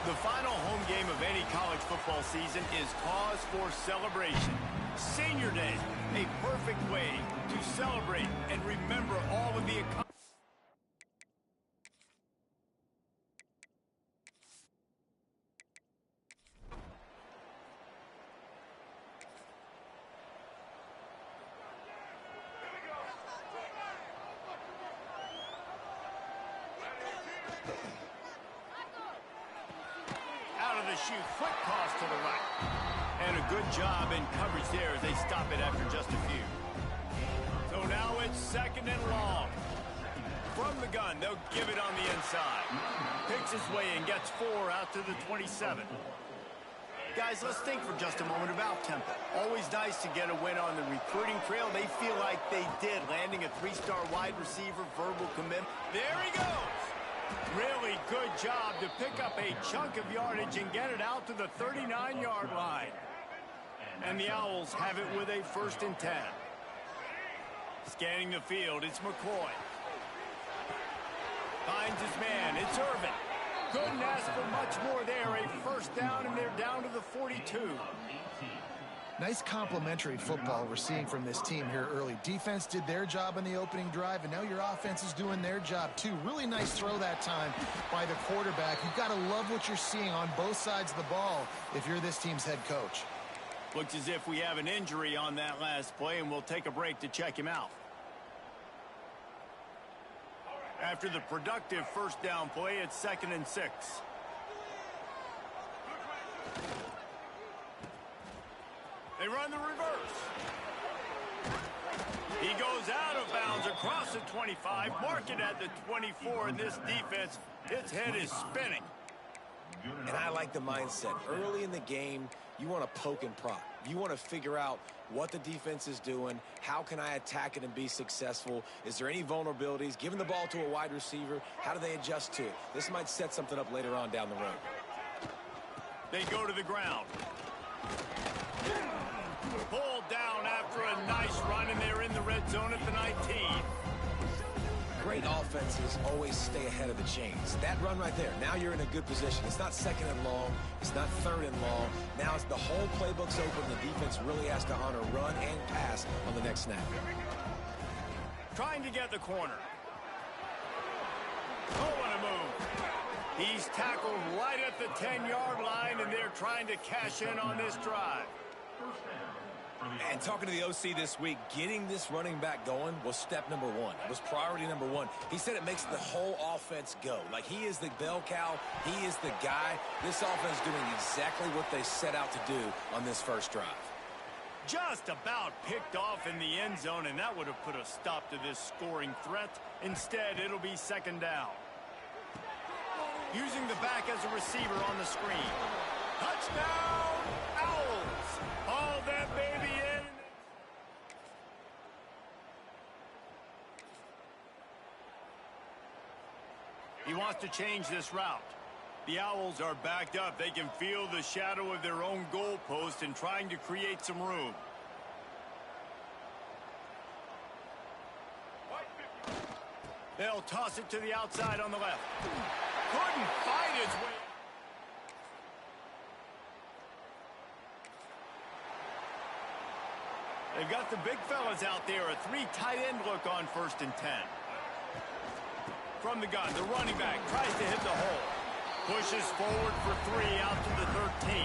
The final home game of any college football season is cause for celebration. Senior Day, a perfect way to celebrate and remember all of the accomplishments. Out of the chute, quick toss to the right. And a good job in coverage there as they stop it after just a few. So now it's second and long. From the gun, they'll give it on the inside. Picks his way and gets 4 out to the 27. Guys, let's think for just a moment about Temple. Always nice to get a win on the recruiting trail. They feel like they did, landing a 3-star wide receiver, verbal commitment. There he goes. Really good job to pick up a chunk of yardage and get it out to the 39-yard line. And the Owls have it with a 1st and 10. Scanning the field, it's McCoy. Finds his man, it's Irvin. Couldn't ask for much more there. A 1st down, and they're down to the 42. Nice complimentary football we're seeing from this team here early. Defense did their job on the opening drive, and now your offense is doing their job too. Really nice throw that time by the quarterback. You've got to love what you're seeing on both sides of the ball if you're this team's head coach. Looks as if we have an injury on that last play, and we'll take a break to check him out. After the productive 1st down play, it's 2nd and 6. They run the reverse. He goes out of bounds across the 25, mark it at the 24, and this defense, its head is spinning. And I like the mindset. Early in the game, you want to poke and prod. You want to figure out what the defense is doing. How can I attack it and be successful? Is there any vulnerabilities? Giving the ball to a wide receiver, how do they adjust to it? This might set something up later on down the road. They go to the ground. Pulled down after a nice run, and they're in the red zone at the 19. Great offenses always stay ahead of the chains. That run right there, now you're in a good position. It's not 2nd and long. It's not 3rd and long. Now it's the whole playbook's open. The defense really has to honor run and pass on the next snap. Trying to get the corner. Oh, what a move. He's tackled right at the 10-yard line, and they're trying to cash in on this drive. And talking to the OC this week, getting this running back going was step number 1. It was priority number 1. He said it makes the whole offense go. Like, he is the bell cow. He is the guy. This offense doing exactly what they set out to do on this 1st drive. Just about picked off in the end zone, and that would have put a stop to this scoring threat. Instead, it'll be 2nd down. Using the back as a receiver on the screen. Touchdown, Owls! All that baby in. He wants to change this route. The Owls are backed up. They can feel the shadow of their own goalpost and trying to create some room. They'll toss it to the outside on the left. Couldn't find his way. They've got the big fellas out there. A 3 tight end look on 1st and 10. From the gun, the running back tries to hit the hole. Pushes forward for 3 out to the 13.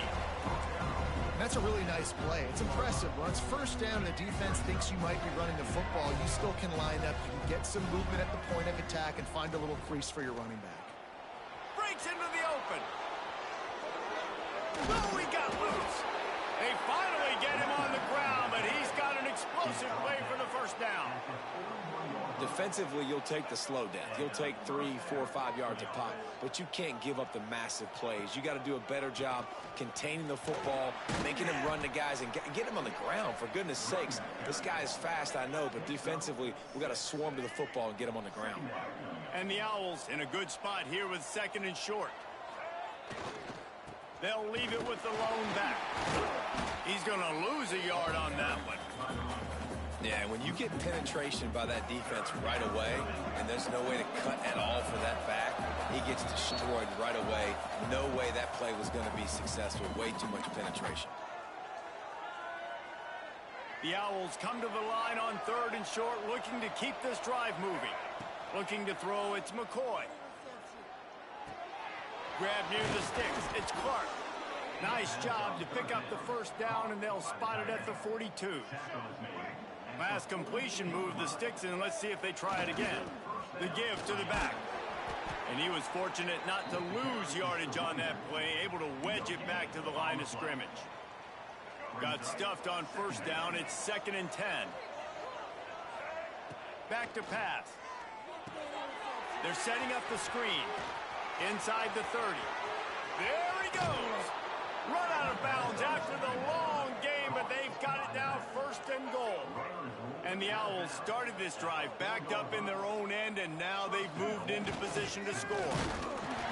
That's a really nice play. It's impressive. Once 1st down, the defense thinks you might be running the football. You still can line up. You can get some movement at the point of attack and find a little crease for your running back. Breaks into the open. Oh, he got loose. They finally get him on the ground, but he's got an explosive play for the 1st down. Defensively, you'll take the slow death. You'll take 3, 4, 5 yards a pop, but you can't give up the massive plays. You got to do a better job containing the football, making him run the guys, and get him on the ground. For goodness sakes, this guy is fast, I know, but defensively, we got to swarm to the football and get him on the ground. And the Owls in a good spot here with 2nd and short. They'll leave it with the lone back. He's going to lose a yard on that one. Yeah, and when you get penetration by that defense right away, and there's no way to cut at all for that back, he gets destroyed right away. No way that play was going to be successful. Way too much penetration. The Owls come to the line on 3rd and short, looking to keep this drive moving. Looking to throw, it's McCoy. Grab near the sticks, it's Clark. Nice job to pick up the first down, and they'll spot it at the 42. Pass completion, move the sticks, and let's see if they try it again. The give to the back. And he was fortunate not to lose yardage on that play, able to wedge it back to the line of scrimmage. Got stuffed on first down. It's 2nd and 10. Back to pass. They're setting up the screen. Inside the 30. There he goes. Run out of bounds after the long game, but they've got it now 1st and goal. And the Owls started this drive backed up in their own end, and now they've moved into position to score.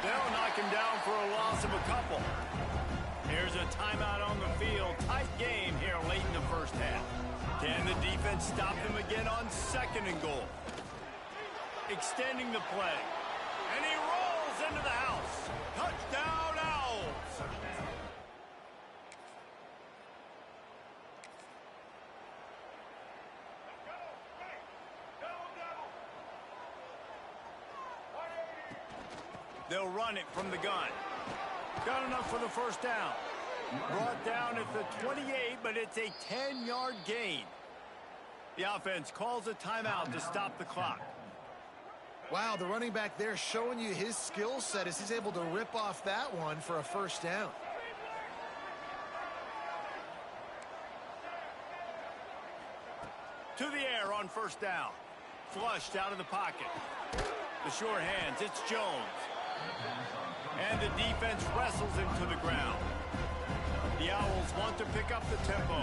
They'll knock him down for a loss of a couple. Here's a timeout on the field. Tight game here late in the first half. Can the defense stop them again on 2nd and goal? Extending the play. And he rolls into the house. Touchdown, Owls! They'll run it from the gun. Got enough for the first down. Brought down at the 28, but it's a 10-yard gain. The offense calls a timeout to stop the clock. Wow, the running back there showing you his skill set as he's able to rip off that one for a first down. To the air on first down. Flushed out of the pocket. The short hands, it's Jones. And the defense wrestles him to the ground. The Owls want to pick up the tempo.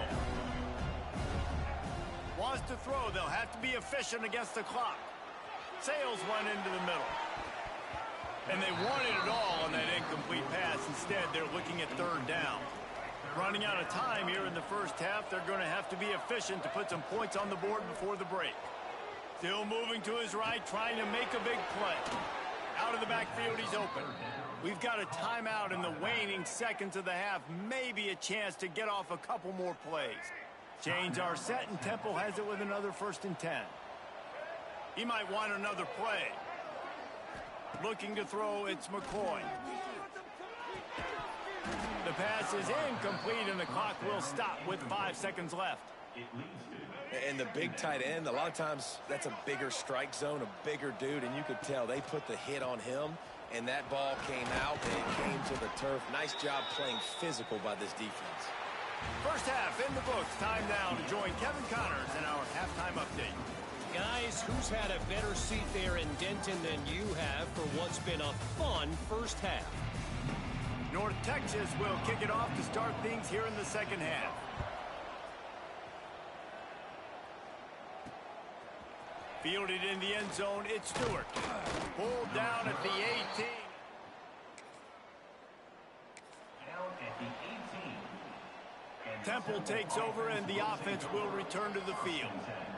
Wants to throw. They'll have to be efficient against the clock. Sails one into the middle. And they wanted it all on that incomplete pass. Instead, they're looking at 3rd down. Running out of time here in the first half, they're going to have to be efficient to put some points on the board before the break. Still moving to his right, trying to make a big play. Out of the backfield, he's open. We've got a timeout in the waning seconds of the half. Maybe a chance to get off a couple more plays. Change our set, and Temple has it with another 1st and 10. He might want another play. Looking to throw, it's McCoy. The pass is incomplete, and the clock will stop with 5 seconds left. And the big tight end, a lot of times that's a bigger strike zone, a bigger dude, and you could tell they put the hit on him, and that ball came out, and it came to the turf. Nice job playing physical by this defense. First half in the books. Time now to join Kevin Connors in our halftime update. Guys, who's had a better seat there in Denton than you have for what's been a fun first half? North Texas will kick it off to start things here in the second half. Fielded in the end zone, it's Stewart. Pulled down at the 18. Temple takes over, and the offense will return to the field.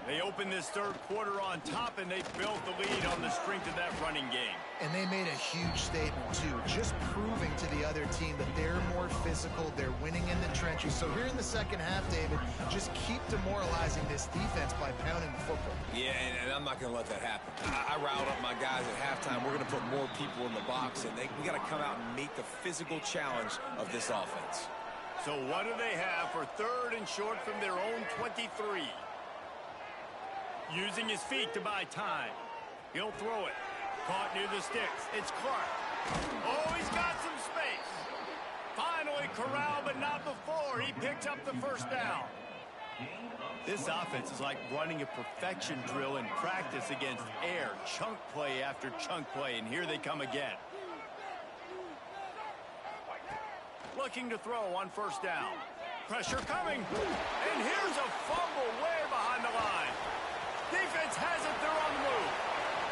They open this 3rd quarter on top, and they built the lead on the strength of that running game. And they made a huge statement, too, just proving to the other team that they're more physical, they're winning in the trenches. So here in the second half, David, just keep demoralizing this defense by pounding the football. Yeah, and I'm not going to let that happen. I riled up my guys at halftime. We're going to put more people in the box, and we got to come out and meet the physical challenge of this offense. So what do they have for 3rd and short from their own 23? Using his feet to buy time. He'll throw it. Caught near the sticks. It's Clark. Oh, he's got some space. Finally corralled, but not before. He picks up the first down. This offense is like running a perfection drill in practice against air. Chunk play after chunk play, and here they come again. Looking to throw on first down. Pressure coming. And here's a fumble way behind the line. Defense has it. They're on the move.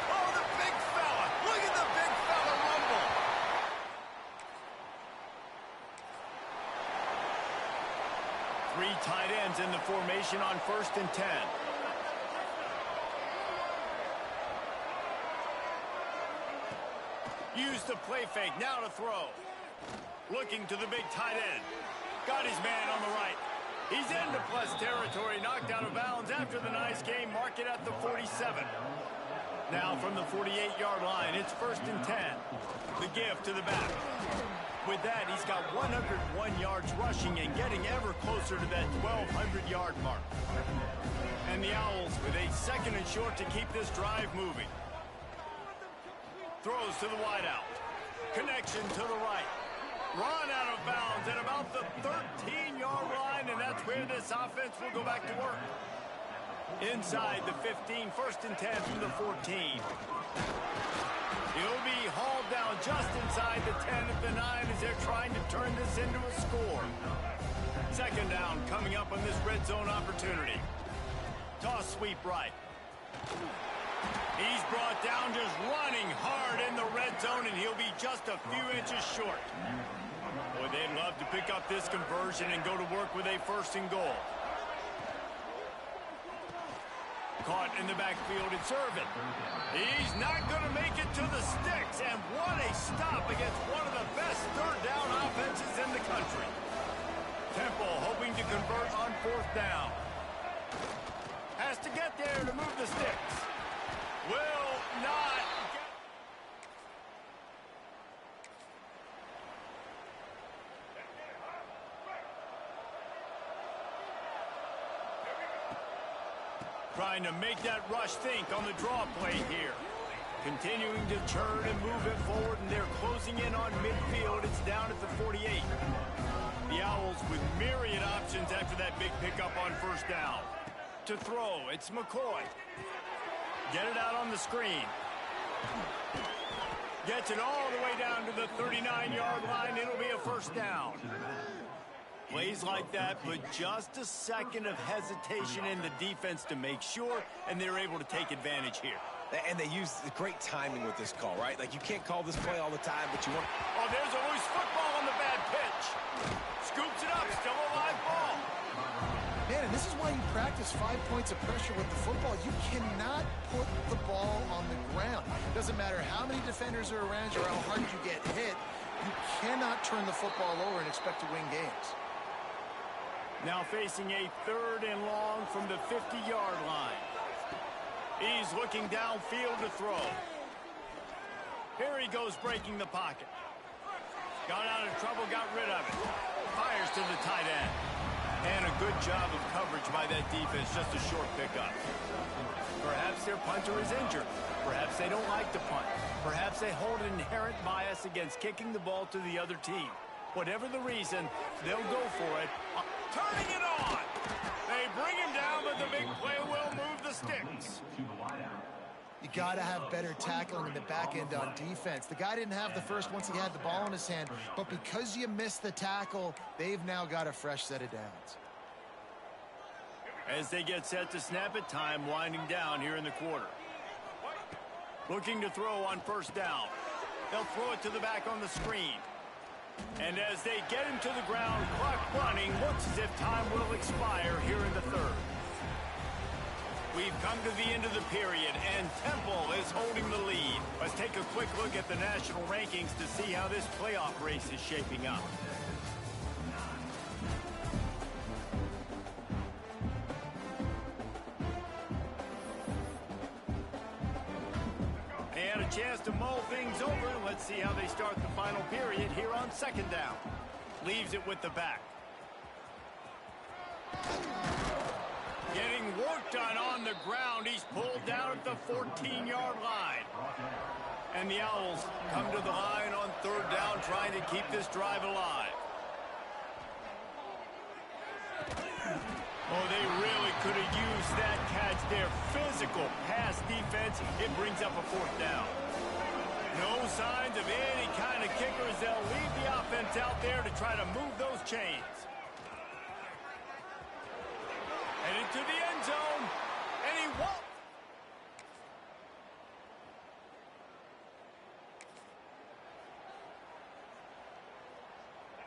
Oh, the big fella. Look at the big fella rumble. Three tight ends in the formation on 1st and 10. Use the play fake, now to throw. Looking to the big tight end. Got his man on the right. He's into plus territory, knocked out of bounds after the nice game. Mark it at the 47. Now from the 48-yard line, it's 1st and 10. The give to the back. With that, he's got 101 yards rushing and getting ever closer to that 1,200-yard mark. And the Owls with a 2nd and short to keep this drive moving. Throws to the wideout. Connection to the right. Run out of bounds at about the 13-yard line, and that's where this offense will go back to work. Inside the 15, 1st and 10 from the 14. He'll be hauled down just inside the 10 at the 9 as they're trying to turn this into a score. 2nd down coming up on this red zone opportunity. Toss sweep right. He's brought down just running hard in the red zone, and he'll be just a few inches short. Boy, they'd love to pick up this conversion and go to work with a 1st and goal. Caught in the backfield, it's Irvin. He's not going to make it to the sticks, and what a stop against one of the best 3rd down offenses in the country. Temple hoping to convert on 4th down. Has to get there to move the sticks. Will not get... Trying to make that rush think on the draw play here. Continuing to churn and move it forward, and they're closing in on midfield. It's down at the 48. The Owls with myriad options after that big pickup on 1st down. To throw, it's McCoy. Get it out on the screen. Gets it all the way down to the 39-yard line. It'll be a 1st down. Plays like that, but just a second of hesitation in the defense to make sure, and they're able to take advantage here. And they use great timing with this call, right? Like, you can't call this play all the time, but you want... Oh, there's a loose football on the bad pitch. Scoops it up, still a live ball. Man, and this is why you practice 5 points of pressure with the football. You cannot put the ball on the ground. Doesn't matter how many defenders are around you or how hard you get hit. You cannot turn the football over and expect to win games. Now facing a 3rd and long from the 50-yard line. He's looking downfield to throw. Here he goes breaking the pocket. Got out of trouble, got rid of it. Fires to the tight end. And a good job of coverage by that defense, just a short pickup. Perhaps their punter is injured. Perhaps they don't like to punt. Perhaps they hold an inherent bias against kicking the ball to the other team. Whatever the reason, they'll go for it. Turning it on! They bring him down, but the big play will move the sticks. You got to have better tackling in the back end on defense. The guy didn't have the first once he had the ball in his hand, but because you missed the tackle, they've now got a fresh set of downs. As they get set to snap it, time winding down here in the quarter. Looking to throw on 1st down. They'll throw it to the back on the screen. And as they get him to the ground, clock running, looks as if time will expire here in the 3rd. We've come to the end of the period, and Temple is holding the lead. Let's take a quick look at the national rankings to see how this playoff race is shaping up. They had a chance to mull things over. Let's see how they start the final period here on 2nd down. Leaves it with the back. Getting work done on the ground. He's pulled down at the 14-yard line. And the Owls come to the line on 3rd down, trying to keep this drive alive. Oh, they really could have used that catch there. Physical pass defense. It brings up a 4th down. No signs of any kind of kickers. They'll leave the offense out there to try to move those chains. Headed to the end zone, and he won't.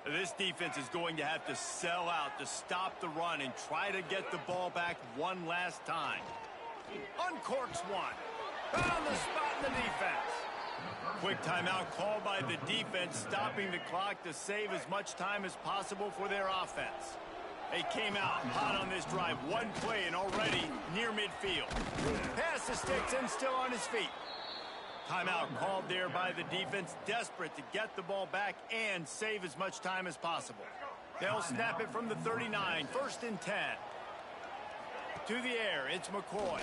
This defense is going to have to sell out to stop the run and try to get the ball back one last time. Uncorks one. Found the spot in the defense. Quick timeout called by the defense, stopping the clock to save as much time as possible for their offense. They came out hot on this drive. One play and already near midfield. Pass the sticks and still on his feet. Timeout called there by the defense, desperate to get the ball back and save as much time as possible. They'll snap it from the 39, 1st and 10. To the air, it's McCoy.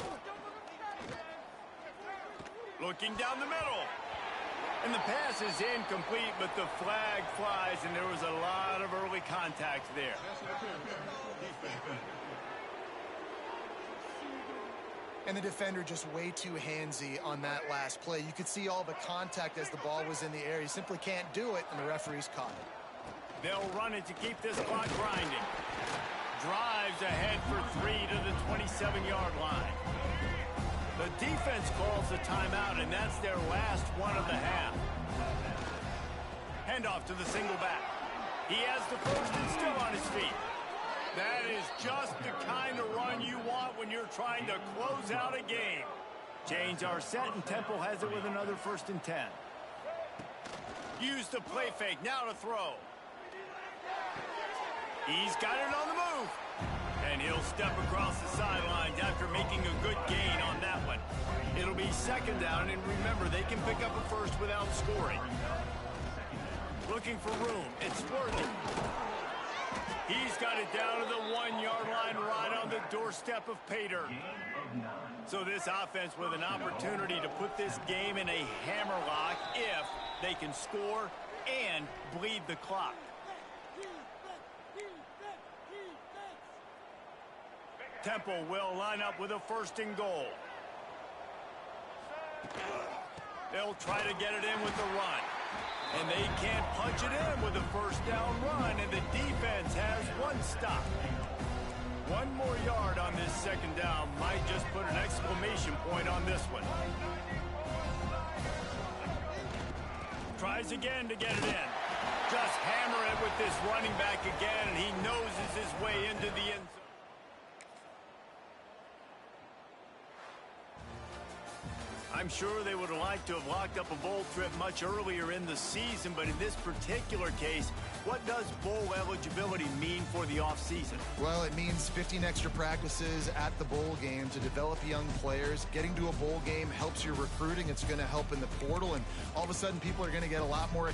Looking down the middle. And the pass is incomplete, but the flag flies, and there was a lot of early contact there. And the defender just way too handsy on that last play. You could see all the contact as the ball was in the air. He simply can't do it, and the referee's caught it. They'll run it to keep this clock grinding. Drives ahead for 3 to the 27-yard line. The defense calls a timeout, and that's their last one of the half. Handoff to the single back. He has the first and still on his feet. That is just the kind of run you want when you're trying to close out a game. Chains are set, and Temple has it with another 1st and 10. Use the play fake, now to throw. He's got it on the move. And he'll step across the sidelines after making a good gain on that one. It'll be 2nd down, and remember, they can pick up a first without scoring. Looking for room. It's Worthy. He's got it down to the 1-yard line right on the doorstep of Pater. So this offense with an opportunity to put this game in a hammerlock if they can score and bleed the clock. Temple will line up with a 1st and goal. They'll try to get it in with the run. And they can't punch it in with a 1st down run, and the defense has one stop. One more yard on this 2nd down might just put an exclamation point on this one. Tries again to get it in. Just hammer it with this running back again, and he noses his way into the end zone. I'm sure they would have liked to have locked up a bowl trip much earlier in the season, but in this particular case, what does bowl eligibility mean for the offseason? Well, it means 15 extra practices at the bowl game to develop young players. Getting to a bowl game helps your recruiting. It's going to help in the portal, and all of a sudden people are going to get a lot more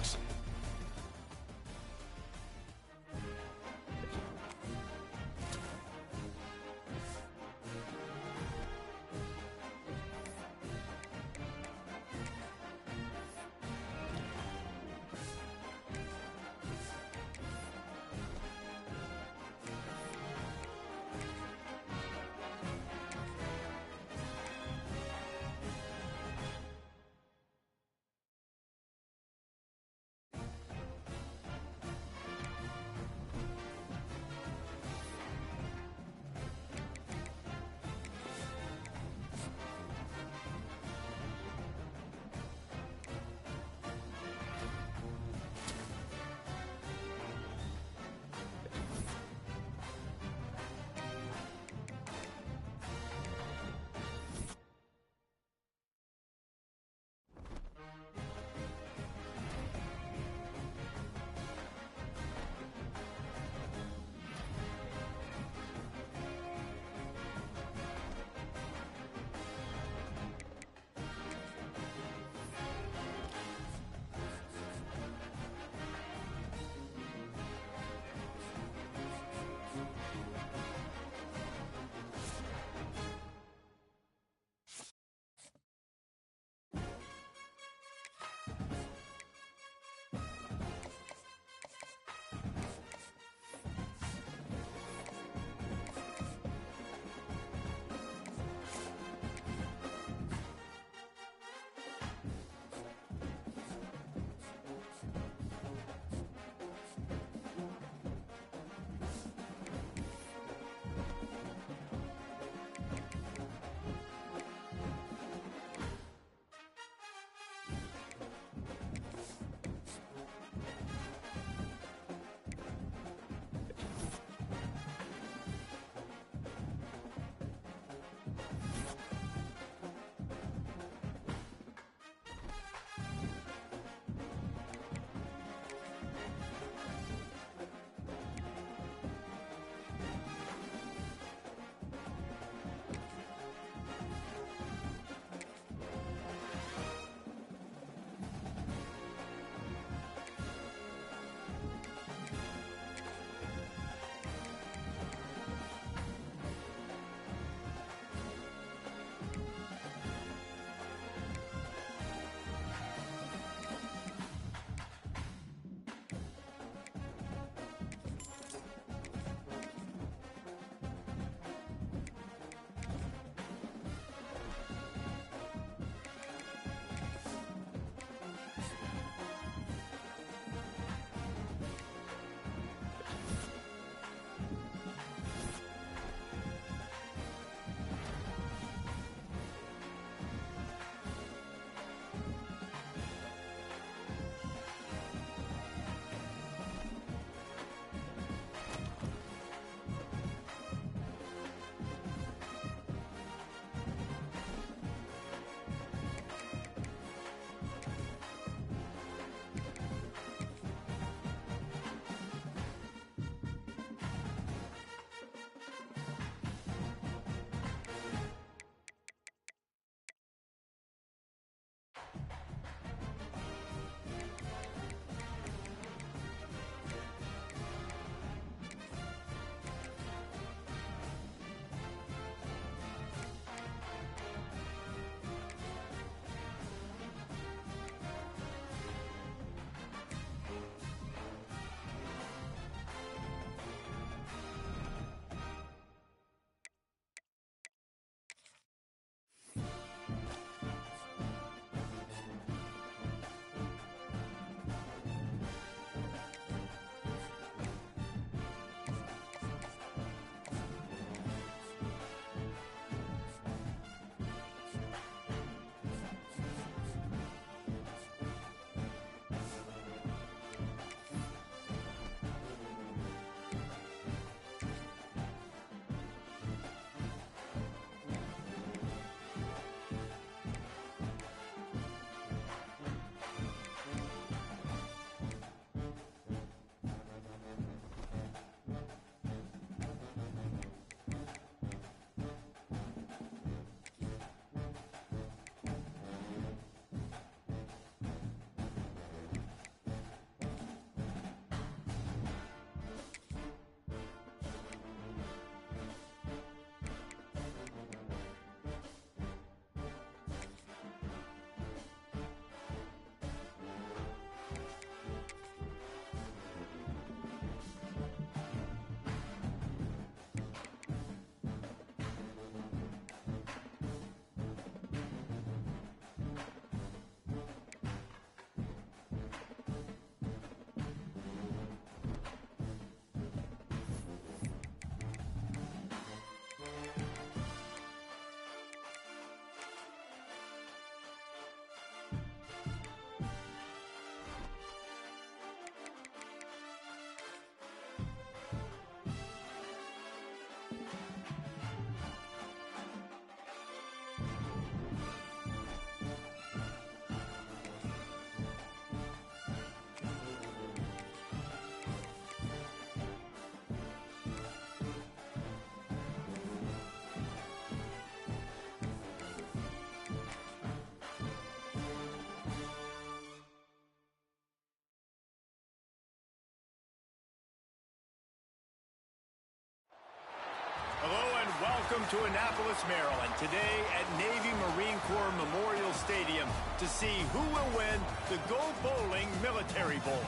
Welcome to Annapolis, Maryland, today at Navy Marine Corps Memorial Stadium to see who will win the Go Bowling Military Bowl.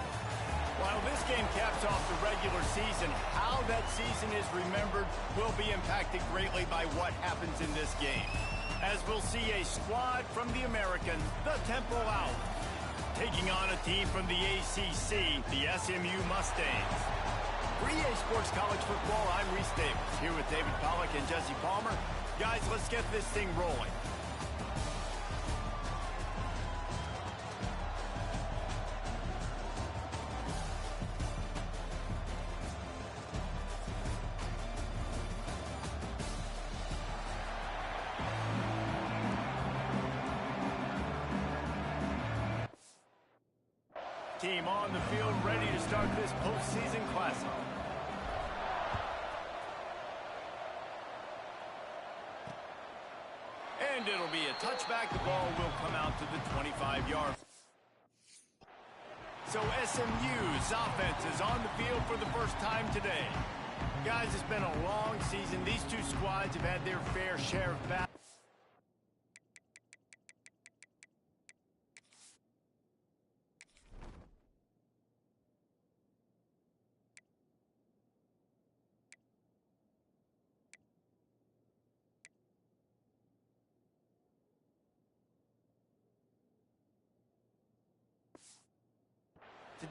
While this game caps off the regular season, how that season is remembered will be impacted greatly by what happens in this game. As we'll see a squad from the American, the Temple Owls, taking on a team from the ACC, the SMU Mustangs. For EA Sports College Football, I'm Reese Davis, here with David Pollack and Jesse Palmer. Guys, let's get this thing rolling. Team on the field ready to start this postseason classic. And it'll be a touchback. The ball will come out to the 25-yard. So SMU's offense is on the field for the first time today. Guys, it's been a long season. These two squads have had their fair share of battles.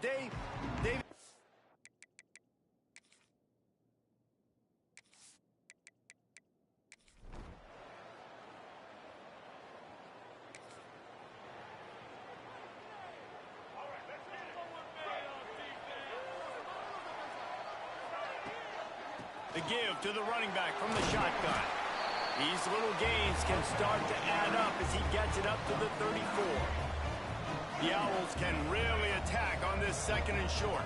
Today, David. The give to the running back from the shotgun. These little gains can start to add up as he gets it up to the 34. The Owls can really attack on this second and short.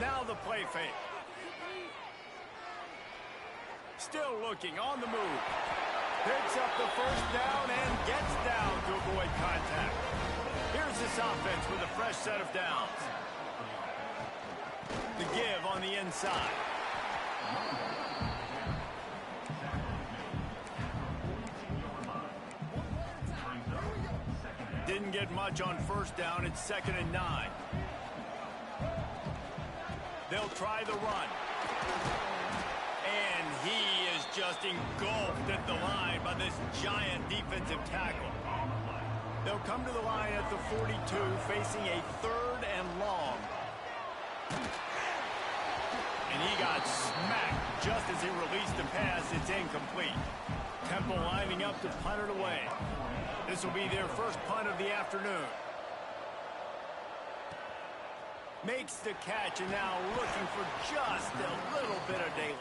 Now the play fake. Still looking on the move. Picks up the first down and gets down to avoid contact. Here's this offense with a fresh set of downs. The give on the inside. Didn't get much on first down. It's 2nd and 9. They'll try the run. And he is just engulfed at the line by this giant defensive tackle. They'll come to the line at the 42, facing a 3rd and long. And he got smacked just as he released the pass. It's incomplete. Temple lining up to punt it away. This will be their first punt of the afternoon. Makes the catch and now looking for just a little bit of daylight.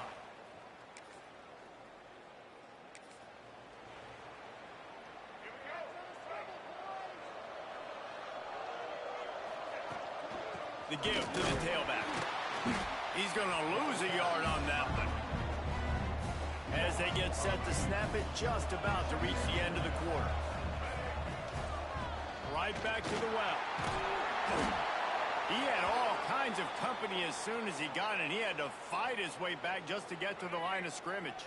The give to the tailback. He's going to lose a yard on that one. As they get set to snap it, just about to reach the end of the quarter. Right back to the well. He had all kinds of company as soon as he got it. He had to fight his way back just to get to the line of scrimmage.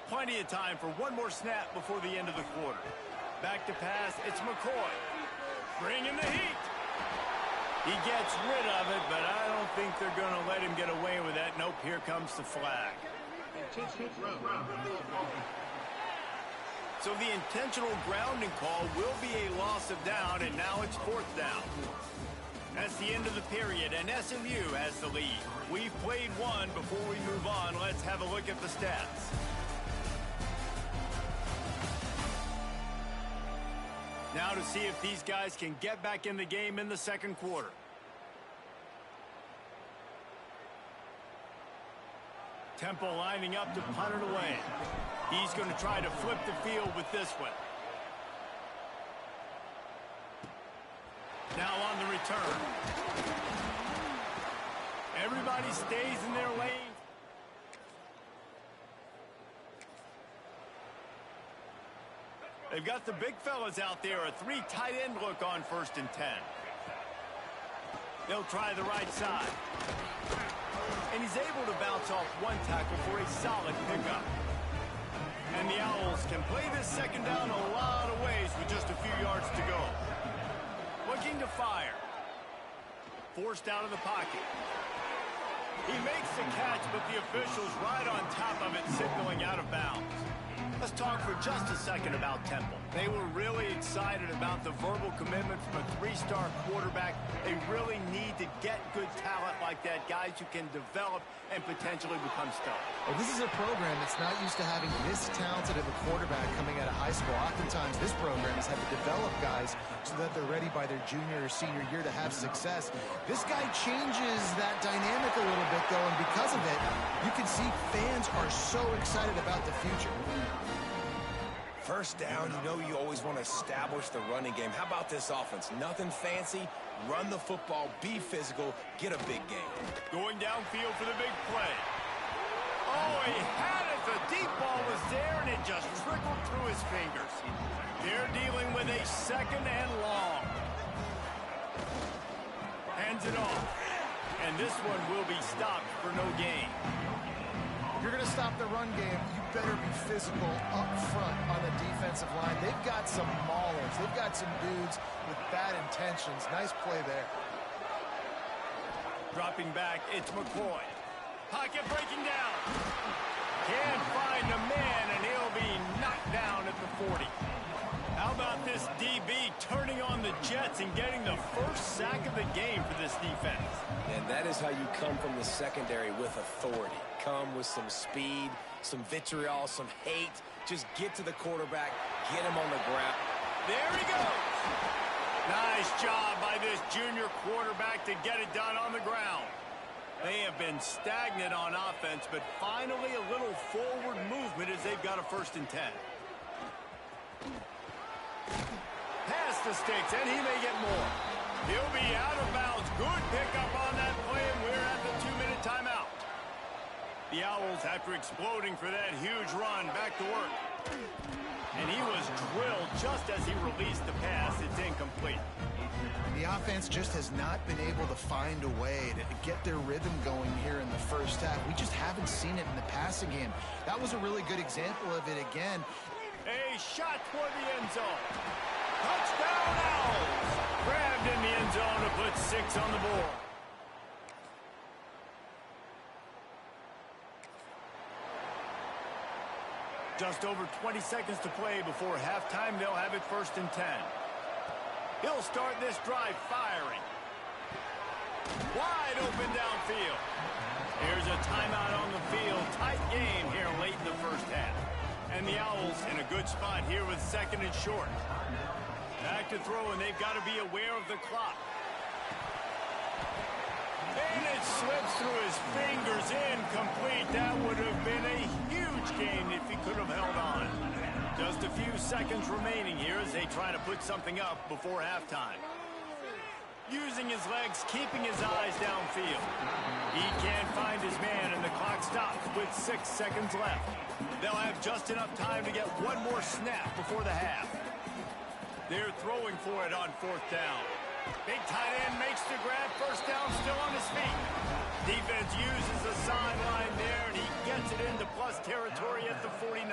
Plenty of time for one more snap before the end of the quarter. Back to pass, it's McCoy. Bringing the heat. He gets rid of it, but I don't think they're going to let him get away with that. Nope, here comes the flag. So the intentional grounding call will be a loss of down, and now it's 4th down. That's the end of the period, and SMU has the lead. We've played one. Before we move on, let's have a look at the stats. Now to see if these guys can get back in the game in the second quarter. Temple lining up to punt it away. He's going to try to flip the field with this one. Now on the return. Everybody stays in their lane. They've got the big fellas out there. A 3 tight end look on 1st and 10. They'll try the right side. and he's able to bounce off one tackle for a solid pickup. And the Owls can play this second down a lot of ways with just a few yards to go. Looking to fire. Forced out of the pocket. He makes the catch, but the official's right on top of it, signaling out of bounds. Let's talk for just a second about Temple. They were really excited about the verbal commitment from a three-star quarterback. They really need to get good talent like that, guys who can develop and potentially become stars. Well, this is a program that's not used to having this talented of a quarterback coming out of high school. Oftentimes, this program has had to develop guys so that they're ready by their junior or senior year to have success. This guy changes that dynamic a little bit, though, and because of it, you can see fans are so excited about the future. First down, you know you always want to establish the running game. How about this offense? Nothing fancy. Run the football, be physical, get a big game. Going downfield for the big play. Oh, he had it. The deep ball was there, and it just trickled through his fingers. They're dealing with a second and long. Hands it off. And this one will be stopped for no gain. If you're going to stop the run game, you better be physical up front on the defensive line. They've got some maulers. They've got some dudes with bad intentions. Nice play there. Dropping back, it's McCoy. Pocket breaking down. Can't find a man, and he'll be knocked down at the 40. How about this DB turning on the Jets and getting the first sack of the game for this defense? And that is how you come from the secondary with authority. Come with some speed, some vitriol, some hate. Just get to the quarterback, get him on the ground. There he goes. Nice job by this junior quarterback to get it done on the ground. They have been stagnant on offense, but finally a little forward movement as they've got a 1st and 10. Past the sticks, and he may get more. He'll be out of bounds. Good pickup on that play, and we're at the 2-minute timeout. The Owls, after exploding for that huge run, back to work. And he was drilled just as he released the pass. It's incomplete. The offense just has not been able to find a way to get their rhythm going here in the first half. We just haven't seen it in the passing game. That was a really good example of it again. A shot toward the end zone. Touchdown Owls! Grabbed in the end zone to put 6 on the board. Just over 20 seconds to play before halftime. They'll have it 1st and 10. He'll start this drive firing. Wide open downfield. Here's a timeout on the field. Tight game here late in the first half. And the Owls in a good spot here with 2nd and short. Back to throw, and they've got to be aware of the clock. And it slips through his fingers, incomplete. That would have been a huge gain if he could have held on. Just a few seconds remaining here as they try to put something up before halftime. Using his legs, keeping his eyes downfield. He can't find his man, and the clock stops with 6 seconds left. They'll have just enough time to get one more snap before the half. They're throwing for it on 4th down. Big tight end makes the grab. 1st down, still on his feet. Defense uses the sideline there, and he gets it into plus territory at the 49.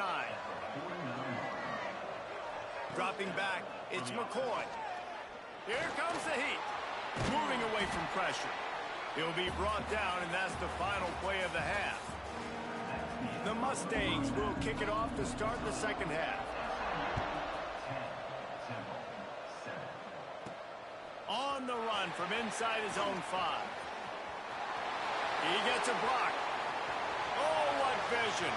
Dropping back, it's McCoy. Here comes the heat. Moving away from pressure. He'll be brought down, and that's the final play of the half. The Mustangs will kick it off to start the second half. On the run from inside his own 5. He gets a block. Oh, what vision.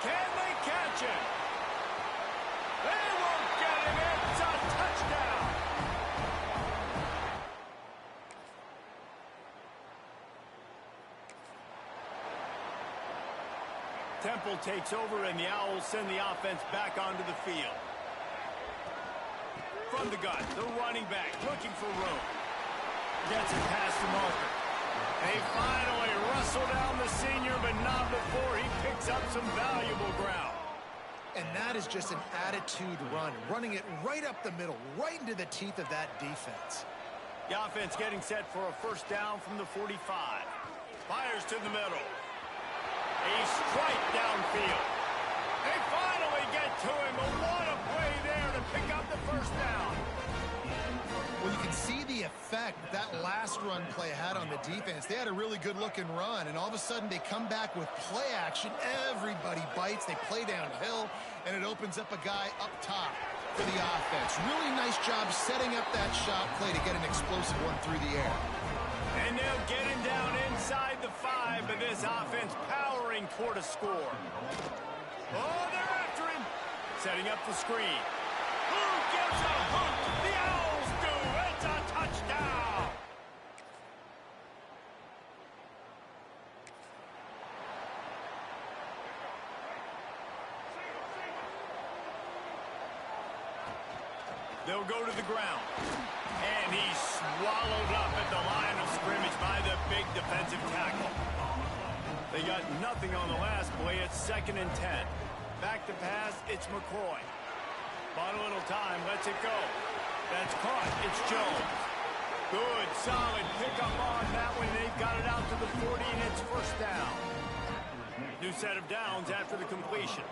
Can they catch him? They won't get him. It's a touchdown. Temple takes over, and the Owls send the offense back onto the field. From the gun, the running back looking for room. Gets it past the marker. They finally wrestle down the senior, but not before he picks up some valuable ground. And that is just an attitude run, running it right up the middle, right into the teeth of that defense. The offense getting set for a 1st down from the 45. Fires to the middle. A strike downfield. They finally get to him, but what a play there to pick up the first down. Well, you can see the effect that last run play had on the defense. They had a really good-looking run, and all of a sudden they come back with play action. Everybody bites. They play downhill, and it opens up a guy up top for the offense. Really nice job setting up that shot play to get an explosive one through the air. And they'll get him down inside the 5, but this offense powering toward a score. Oh, they're after him. Setting up the screen. Who gives a hoot? The Owls do. It's a touchdown. They'll go to the ground. And he's swallowed up at the line of scrimmage by the big defensive tackle. They got nothing on the last play. It's 2nd and 10. Back to pass, it's McCoy. Bought a little time, lets it go. That's caught. It's Jones. Good, solid pickup on that one. They've got it out to the 40, and it's first down. New set of downs after the completion.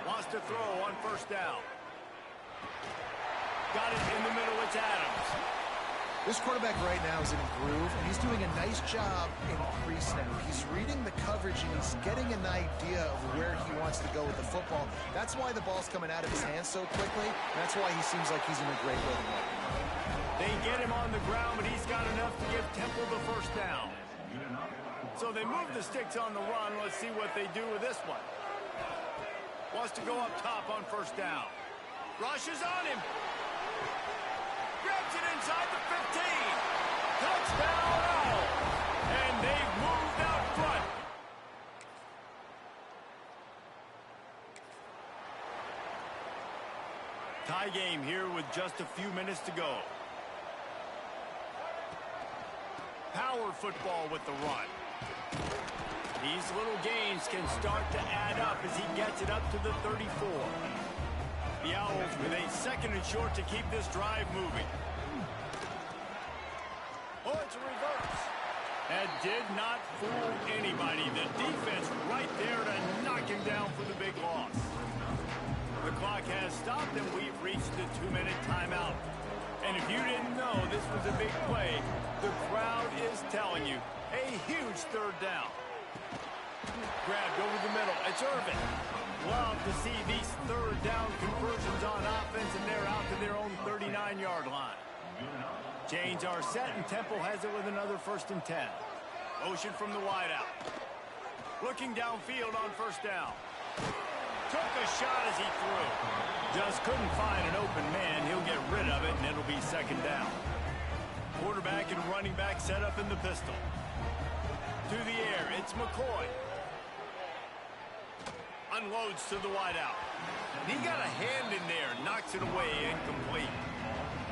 Wants to throw on first down. Got it in the middle. It's Adams. This quarterback right now is in a groove, and he's doing a nice job in pre-snap. He's reading the coverage, and he's getting an idea of where he wants to go with the football. That's why the ball's coming out of his hands so quickly. That's why he seems like he's in a great rhythm right now. They get him on the ground, but he's got enough to give Temple the first down. So they move the sticks on the run. Let's see what they do with this one. Wants to go up top on first down. Rushes on him. Grabs it inside the 15. Touchdown Owls. And they've moved out front. Tie game here with just a few minutes to go. Power football with the run. These little gains can start to add up as he gets it up to the 34. The Owls with a 2nd and short to keep this drive moving. Oh, it's a reverse. That did not fool anybody. The defense right there to knock him down for the big loss. The clock has stopped, and we've reached the 2-minute timeout. And if you didn't know this was a big play, the crowd is telling you. A huge third down. Grabbed over the middle. It's Irvin. Love to see these third down conversions on offense, and they're out to their own 39-yard line. Chains are set, and Temple has it with another 1st and 10. Motion from the wideout. Looking downfield on first down. Took a shot as he threw. Just couldn't find an open man. He'll get rid of it, and it'll be 2nd down. Quarterback and running back set up in the pistol. To the air, it's McCoy. Unloads to the wideout. He got a hand in there, knocks it away, incomplete.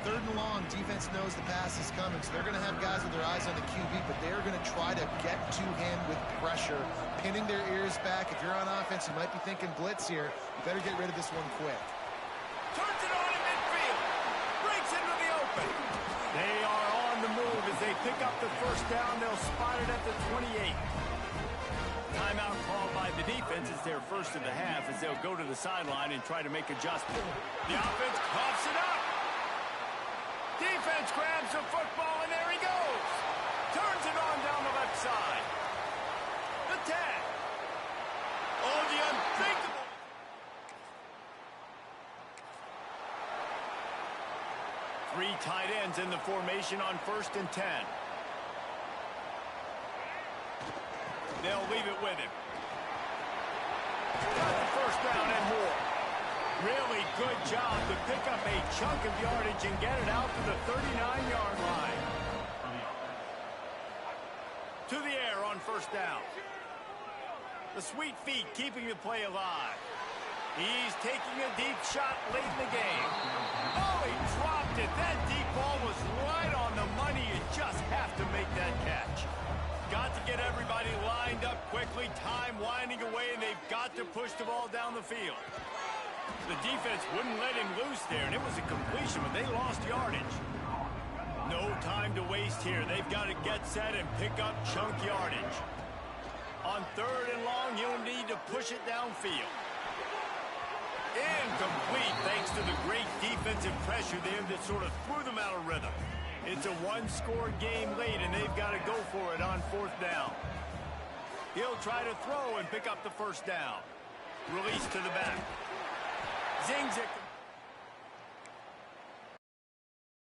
3rd and long, defense knows the pass is coming, so they're going to have guys with their eyes on the QB, but they're going to try to get to him with pressure, pinning their ears back. If you're on offense, you might be thinking blitz here. You better get rid of this one quick. Turns it on in midfield. Breaks into the open. They are on the move as they pick up the first down. They'll spot it at the 28. Timeout called by the defense. It's their first of the half as they'll go to the sideline and try to make adjustments. The offense coughs it up. Defense grabs the football, and there he goes. Turns it on down the left side. The tag. Oh, the unthinkable. Three tight ends in the formation on 1st and 10. They'll leave it with him. Got the first down and more. Really good job to pick up a chunk of yardage and get it out to the 39-yard line. To the air on first down. The sweet feet keeping the play alive. He's taking a deep shot late in the game. Oh, he dropped it. That deep ball was right on the money. You just have to make that catch. Got to get everybody lined up quickly. Time winding away, and they've got to push the ball down the field. The defense wouldn't let him loose there, and it was a completion, but they lost yardage. No time to waste here. They've got to get set and pick up chunk yardage. On 3rd and long, you'll need to push it downfield. Incomplete thanks to the great defensive pressure there that sort of threw them out of rhythm. It's a one-score game late, and they've got to go for it on 4th down. He'll try to throw and pick up the 1st down. Release to the back. Zings it.